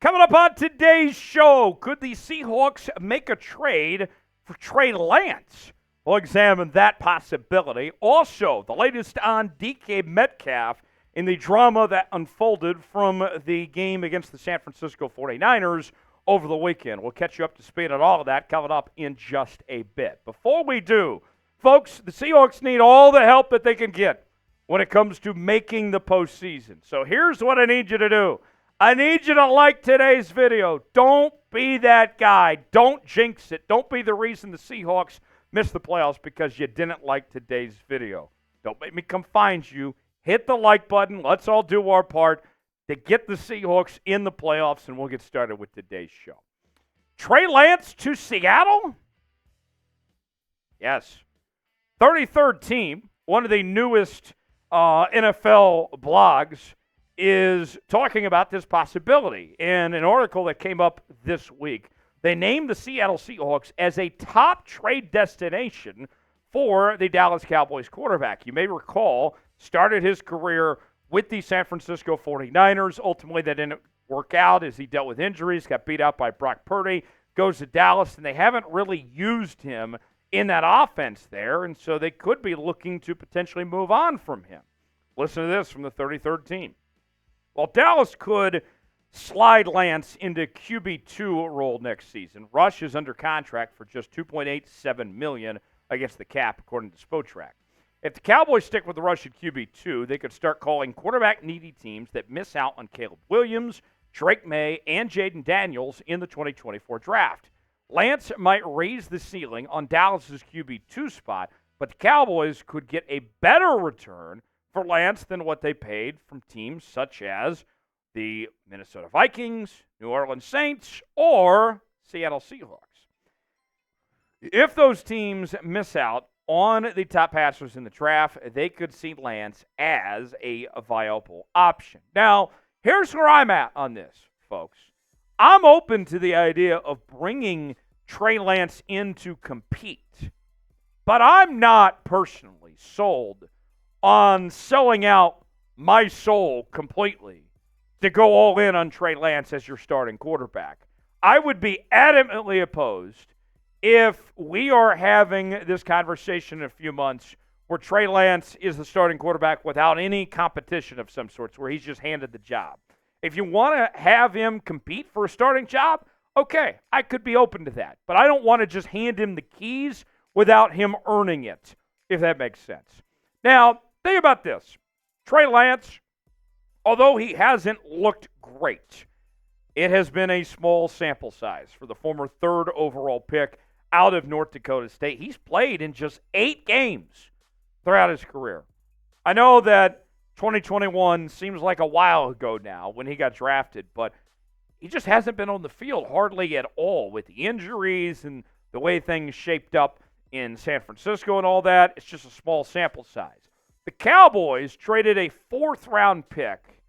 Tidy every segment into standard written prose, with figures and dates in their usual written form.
Coming up on today's show, could the Seahawks make a trade for Trey Lance? We'll examine that possibility. Also, the latest on DK Metcalf in the drama that unfolded from the game against the San Francisco 49ers over the weekend. We'll catch you up to speed on all of that coming up in just a bit. Before we do, folks, the Seahawks need all the help that they can get when it comes to making the postseason. So here's what I need you to do. I need you to like today's video. Don't be that guy. Don't jinx it. Don't be the reason the Seahawks missed the playoffs because you didn't like today's video. Don't make me come find you. Hit the like button. Let's all do our part to get the Seahawks in the playoffs, and we'll get started with today's show. Trey Lance to Seattle? Yes. 33rd team, one of the newest NFL blogs, is talking about this possibility. In an article that came up this week, they named the Seattle Seahawks as a top trade destination for the Dallas Cowboys quarterback. You may recall, started his career with the San Francisco 49ers. Ultimately, that didn't work out as he dealt with injuries, got beat out by Brock Purdy, goes to Dallas, and they haven't really used him in that offense there, and so they could be looking to potentially move on from him. Listen to this from the 33rd team. While Dallas could slide Lance into QB2 role next season, Rush is under contract for just $2.87 million against the cap, according to Spotrac. If the Cowboys stick with the Rush at QB2, they could start calling quarterback-needy teams that miss out on Caleb Williams, Drake May, and Jaden Daniels in the 2024 draft. Lance might raise the ceiling on Dallas's QB2 spot, but the Cowboys could get a better return for Lance than what they paid from teams such as the Minnesota Vikings, New Orleans Saints, or Seattle Seahawks. If those teams miss out on the top passers in the draft, they could see Lance as a viable option. Now, here's where I'm at on this, folks. I'm open to the idea of bringing Trey Lance in to compete, but I'm not personally sold on selling out my soul completely to go all in on Trey Lance as your starting quarterback. I would be adamantly opposed if we are having this conversation in a few months where Trey Lance is the starting quarterback without any competition of some sorts, where he's just handed the job. If you want to have him compete for a starting job, okay, I could be open to that. But I don't want to just hand him the keys without him earning it, if that makes sense. Now, think about this. Trey Lance, although he hasn't looked great, it has been a small sample size for the former third overall pick out of North Dakota State. He's played in just 8 games throughout his career. I know that 2021 seems like a while ago now when he got drafted, but he just hasn't been on the field hardly at all with the injuries and the way things shaped up in San Francisco and all that. It's just a small sample size. The Cowboys traded a 4th-round pick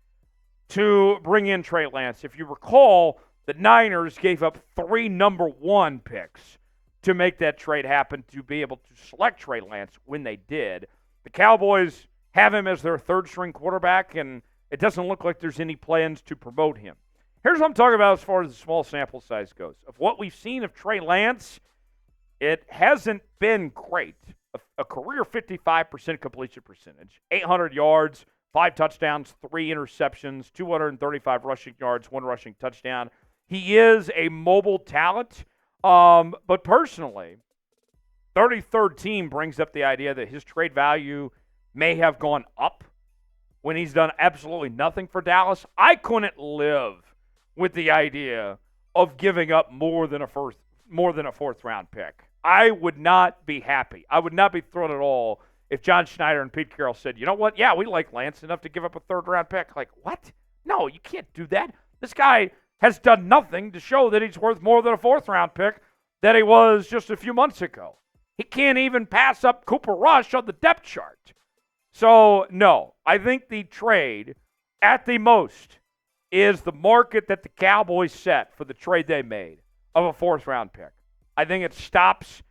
to bring in Trey Lance. If you recall, the Niners gave up 3 number 1 picks to make that trade happen to be able to select Trey Lance when they did. The Cowboys have him as their 3rd-string quarterback, and it doesn't look like there's any plans to promote him. Here's what I'm talking about as far as the small sample size goes. Of what we've seen of Trey Lance, it hasn't been great. A career 55% completion percentage, 800 yards, 5 touchdowns, 3 interceptions, 235 rushing yards, 1 rushing touchdown. He is a mobile talent, but personally, 33rd team brings up the idea that his trade value may have gone up when he's done absolutely nothing for Dallas. I couldn't live with the idea of giving up more than a 4th-round pick. I would not be happy. I would not be thrilled at all if John Schneider and Pete Carroll said, you know what? Yeah, we like Lance enough to give up a 3rd-round pick. Like, what? No, you can't do that. This guy has done nothing to show that he's worth more than a 4th-round pick that he was just a few months ago. He can't even pass up Cooper Rush on the depth chart. So, no, I think the trade, at the most, is the market that the Cowboys set for the trade they made of a 4th-round pick. I think it stops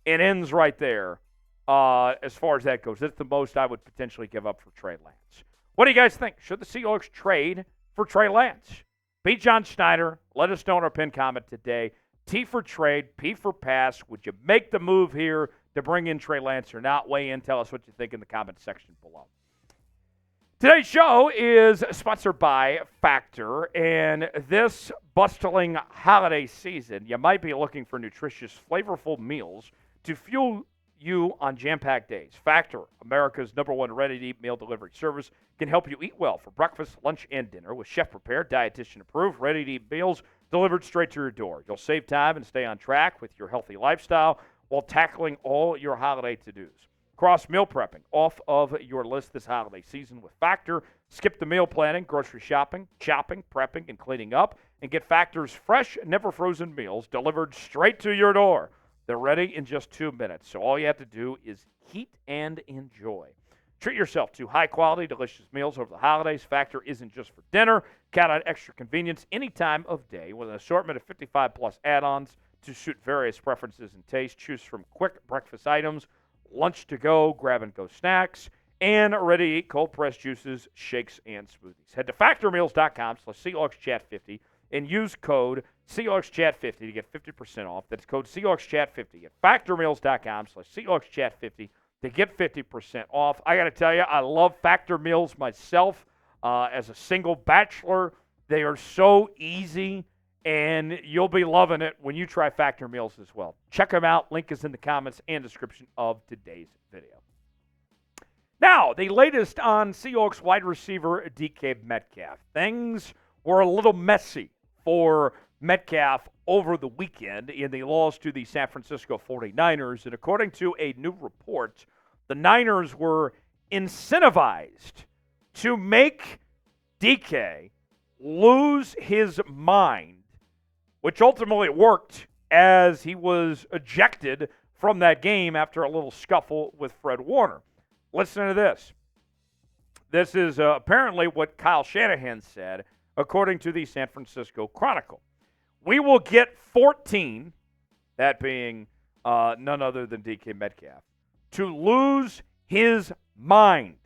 and ends right there as far as that goes. That's the most I would potentially give up for Trey Lance. What do you guys think? Should the Seahawks trade for Trey Lance? Beat John Schneider. Let us know in our pinned comment today. T for trade, P for pass. Would you make the move here to bring in Trey Lance or not? Weigh in. Tell us what you think in the comment section below. Today's show is sponsored by Factor, and this bustling holiday season, you might be looking for nutritious, flavorful meals to fuel you on jam-packed days. Factor, America's #1 ready-to-eat meal delivery service, can help you eat well for breakfast, lunch, and dinner with chef-prepared, dietitian-approved, ready-to-eat meals delivered straight to your door. You'll save time and stay on track with your healthy lifestyle while tackling all your holiday to-dos. Cross meal prepping off of your list this holiday season with Factor. Skip the meal planning, grocery shopping, prepping, and cleaning up, and get Factor's fresh, never frozen meals delivered straight to your door. They're ready in just 2 minutes, so all you have to do is heat and enjoy. Treat yourself to high-quality, delicious meals over the holidays. Factor isn't just for dinner. Count on extra convenience any time of day with an assortment of 55-plus add-ons to suit various preferences and tastes. Choose from quick breakfast items, lunch to go, grab-and-go snacks, and ready-to-eat cold-pressed juices, shakes, and smoothies. Head to factormeals.com/SeahawksChat50 and use code SeahawksChat50 to get 50% off. That's code SeahawksChat50 at factormeals.com/SeahawksChat50 to get 50% off. I got to tell you, I love Factor meals myself. As a single bachelor, they are so easy, and you'll be loving it when you try Factor meals as well. Check them out. Link is in the comments and description of today's video. Now, the latest on Seahawks wide receiver DK Metcalf. Things were a little messy for Metcalf over the weekend in the loss to the San Francisco 49ers. And according to a new report, the Niners were incentivized to make DK lose his mind, which ultimately worked as he was ejected from that game after a little scuffle with Fred Warner. Listen to this. This is apparently what Kyle Shanahan said, according to the San Francisco Chronicle. We will get 14, that being none other than DK Metcalf, to lose his mind.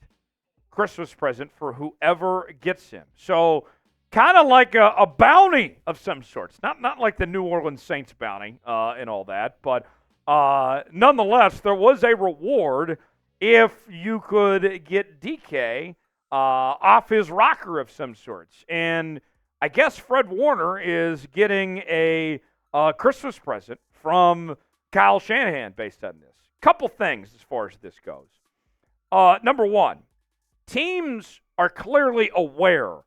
Christmas present for whoever gets him. So kind of like a bounty of some sorts. Not like the New Orleans Saints bounty and all that, but nonetheless, there was a reward if you could get DK off his rocker of some sorts. And I guess Fred Warner is getting a Christmas present from Kyle Shanahan based on this. Couple things as far as this goes. Number one, teams are clearly aware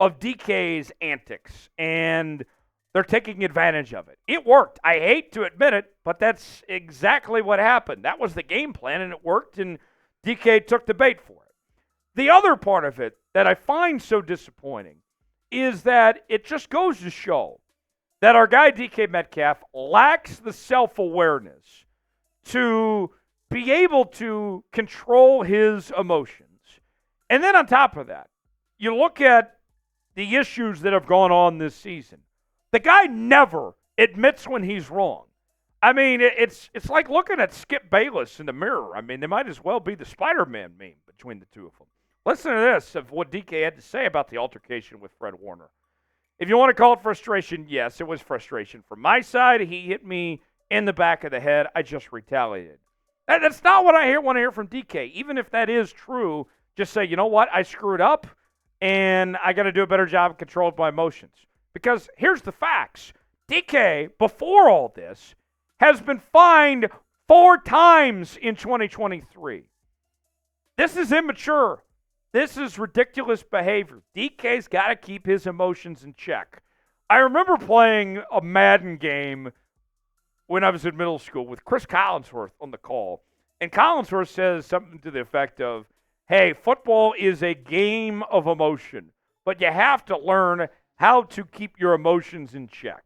of DK's antics, and they're taking advantage of it. It worked. I hate to admit it, but that's exactly what happened. That was the game plan, and it worked, and DK took the bait for it. The other part of it that I find so disappointing is that it just goes to show that our guy DK Metcalf lacks the self-awareness to be able to control his emotions. And then on top of that, you look at the issues that have gone on this season. The guy never admits when he's wrong. I mean, it's like looking at Skip Bayless in the mirror. I mean, they might as well be the Spider-Man meme between the two of them. Listen to this of what DK had to say about the altercation with Fred Warner. If you want to call it frustration, yes, it was frustration. From my side, he hit me in the back of the head. I just retaliated. That's not what I want to hear from DK. Even if that is true, just say, you know what, I screwed up, and I got to do a better job of controlling my emotions. Because here's the facts. DK, before all this, has been fined 4 times in 2023. This is immature. This is ridiculous behavior. DK's got to keep his emotions in check. I remember playing a Madden game when I was in middle school with Chris Collinsworth on the call. And Collinsworth says something to the effect of, hey, football is a game of emotion, but you have to learn how to keep your emotions in check.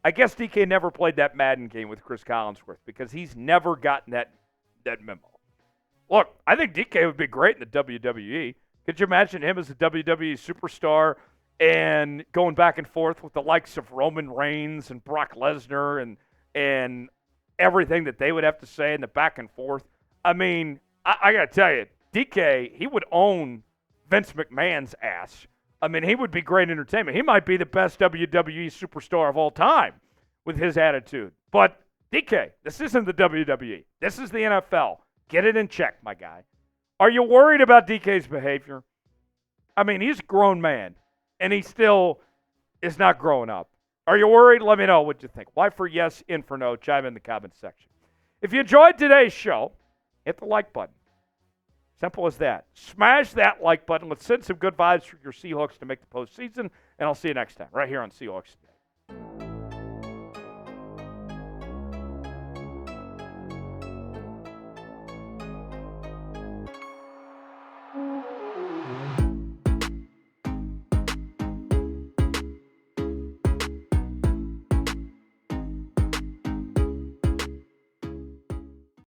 I guess DK never played that Madden game with Chris Collinsworth because he's never gotten that memo. Look, I think DK would be great in the WWE. Could you imagine him as a WWE superstar and going back and forth with the likes of Roman Reigns and Brock Lesnar and everything that they would have to say in the back and forth? I mean, I got to tell you, DK, he would own Vince McMahon's ass I mean, he would be great entertainment. He might be the best WWE superstar of all time with his attitude. But, DK, this isn't the WWE. This is the NFL. Get it in check, my guy. Are you worried about DK's behavior? I mean, he's a grown man, and he still is not growing up. Are you worried? Let me know what you think. Y for yes, in for no. Chime in the comments section. If you enjoyed today's show, hit the like button. Simple as that. Smash that like button. Let's send some good vibes for your Seahawks to make the postseason, and I'll see you next time right here on Seahawks Today.